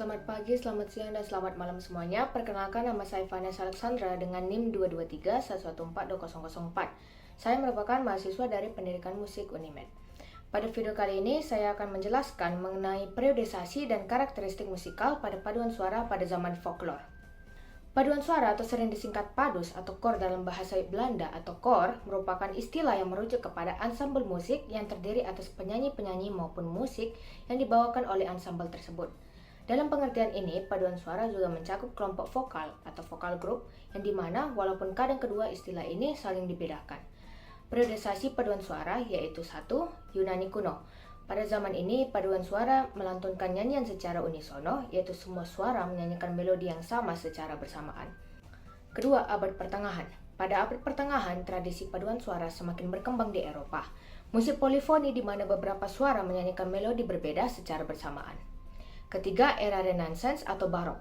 Selamat pagi, selamat siang, dan selamat malam semuanya. Perkenalkan, nama saya Vanessa Alexandra dengan NIM 223114204. Saya merupakan mahasiswa dari Pendidikan Musik Unimed. Pada video kali ini, saya akan menjelaskan mengenai periodisasi dan karakteristik musikal pada paduan suara pada zaman folklore. Paduan suara atau sering disingkat padus atau kor dalam bahasa Belanda atau kor merupakan istilah yang merujuk kepada ansambel musik yang terdiri atas penyanyi-penyanyi maupun musik yang dibawakan oleh ansambel tersebut. Dalam pengertian ini, paduan suara juga mencakup kelompok vokal atau vokal group yang dimana walaupun kadang kedua istilah ini saling dibedakan. Periodisasi paduan suara yaitu 1. Yunani kuno. Pada zaman ini, paduan suara melantunkan nyanyian secara unisono, yaitu semua suara menyanyikan melodi yang sama secara bersamaan. Kedua, abad pertengahan. Pada abad pertengahan, tradisi paduan suara semakin berkembang di Eropa. Musik polifoni di mana beberapa suara menyanyikan melodi berbeda secara bersamaan. Ketiga, era Renaissance atau Barok.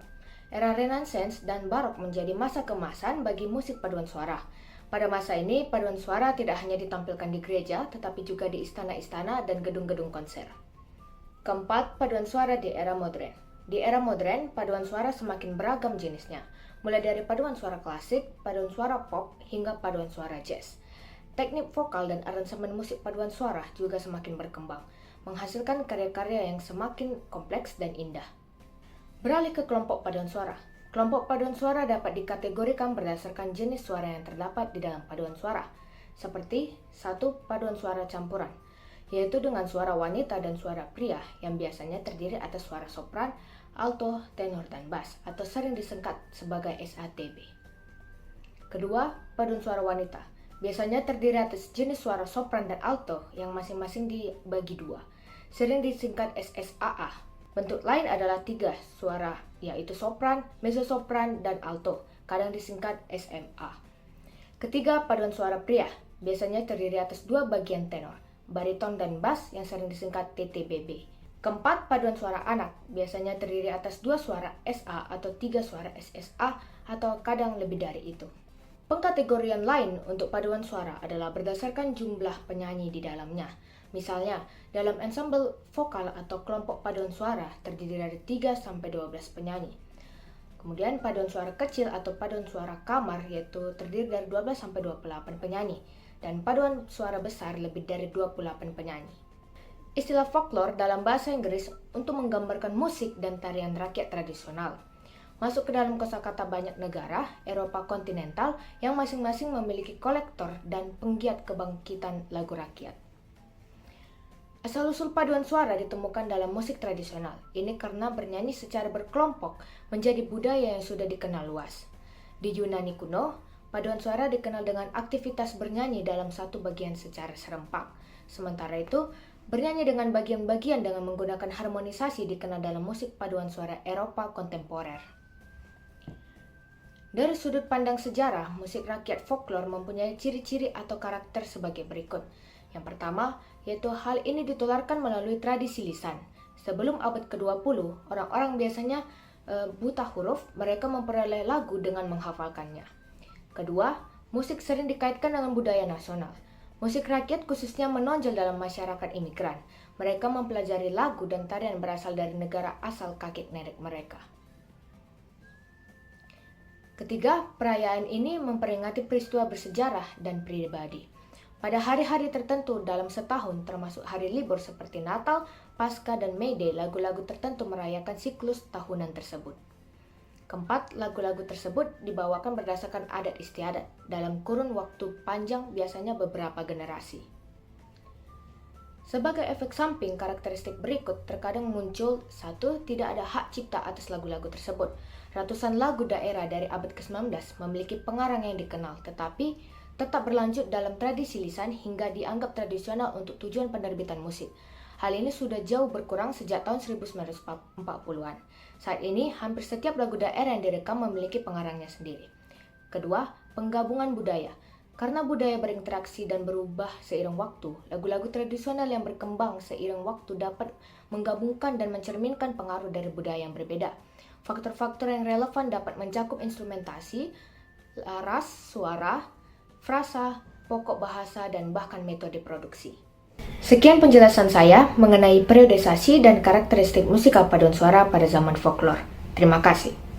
Era Renaissance dan Barok menjadi masa keemasan bagi musik paduan suara. Pada masa ini, paduan suara tidak hanya ditampilkan di gereja, tetapi juga di istana-istana dan gedung-gedung konser. Keempat, paduan suara di era modern. Di era modern, paduan suara semakin beragam jenisnya, mulai dari paduan suara klasik, paduan suara pop, hingga paduan suara jazz. Teknik vokal dan aransemen musik paduan suara juga semakin berkembang, menghasilkan karya-karya yang semakin kompleks dan indah. Beralih ke kelompok paduan suara. Kelompok paduan suara dapat dikategorikan berdasarkan jenis suara yang terdapat di dalam paduan suara, seperti 1. Paduan suara campuran, yaitu dengan suara wanita dan suara pria yang biasanya terdiri atas suara sopran, alto, tenor, dan bass, atau sering disingkat sebagai SATB. Kedua, paduan suara wanita, biasanya terdiri atas jenis suara sopran dan alto yang masing-masing dibagi dua, sering disingkat SSAA. Bentuk lain adalah 3 suara, yaitu sopran, mezzo-sopran, dan alto, kadang disingkat SMA. Ketiga, paduan suara pria, biasanya terdiri atas 2 bagian tenor, bariton dan bass yang sering disingkat TTBB. Keempat, paduan suara anak, biasanya terdiri atas 2 suara SA atau 3 suara SSA, atau kadang lebih dari itu. Pengkategorian lain untuk paduan suara adalah berdasarkan jumlah penyanyi di dalamnya. Misalnya, dalam ensemble vokal atau kelompok paduan suara terdiri dari 3-12 penyanyi. Kemudian paduan suara kecil atau paduan suara kamar yaitu terdiri dari 12-28 penyanyi. Dan paduan suara besar lebih dari 28 penyanyi. Istilah folklore dalam bahasa Inggris untuk menggambarkan musik dan tarian rakyat tradisional. Masuk ke dalam kosakata banyak negara Eropa kontinental yang masing-masing memiliki kolektor dan penggiat kebangkitan lagu rakyat. Asal-usul paduan suara ditemukan dalam musik tradisional. Ini karena bernyanyi secara berkelompok menjadi budaya yang sudah dikenal luas. Di Yunani kuno, paduan suara dikenal dengan aktivitas bernyanyi dalam satu bagian secara serempak. Sementara itu, bernyanyi dengan bagian-bagian dengan menggunakan harmonisasi dikenal dalam musik paduan suara Eropa kontemporer. Dari sudut pandang sejarah, musik rakyat folklore mempunyai ciri-ciri atau karakter sebagai berikut. Yang pertama, yaitu hal ini ditularkan melalui tradisi lisan. Sebelum abad ke-20, orang-orang biasanya buta huruf, mereka memperoleh lagu dengan menghafalkannya. Kedua, musik sering dikaitkan dengan budaya nasional. Musik rakyat khususnya menonjol dalam masyarakat imigran. Mereka mempelajari lagu dan tarian berasal dari negara asal kakek nenek mereka. Ketiga, perayaan ini memperingati peristiwa bersejarah dan pribadi. Pada hari-hari tertentu dalam setahun, termasuk hari libur seperti Natal, Paskah, dan May Day, lagu-lagu tertentu merayakan siklus tahunan tersebut. Keempat, lagu-lagu tersebut dibawakan berdasarkan adat istiadat dalam kurun waktu panjang, biasanya beberapa generasi. Sebagai efek samping, karakteristik berikut terkadang muncul. 1. Tidak ada hak cipta atas lagu-lagu tersebut. Ratusan lagu daerah dari abad ke-19 memiliki pengarang yang dikenal, tetapi tetap berlanjut dalam tradisi lisan hingga dianggap tradisional untuk tujuan penerbitan musik. Hal ini sudah jauh berkurang sejak tahun 1940-an. Saat ini, hampir setiap lagu daerah yang direkam memiliki pengarangnya sendiri. Kedua, penggabungan budaya. Karena budaya berinteraksi dan berubah seiring waktu, lagu-lagu tradisional yang berkembang seiring waktu dapat menggabungkan dan mencerminkan pengaruh dari budaya yang berbeda. Faktor-faktor yang relevan dapat mencakup instrumentasi, ras, suara, frasa, pokok bahasa, dan bahkan metode produksi. Sekian penjelasan saya mengenai periodisasi dan karakteristik musikal paduan suara pada zaman folklore. Terima kasih.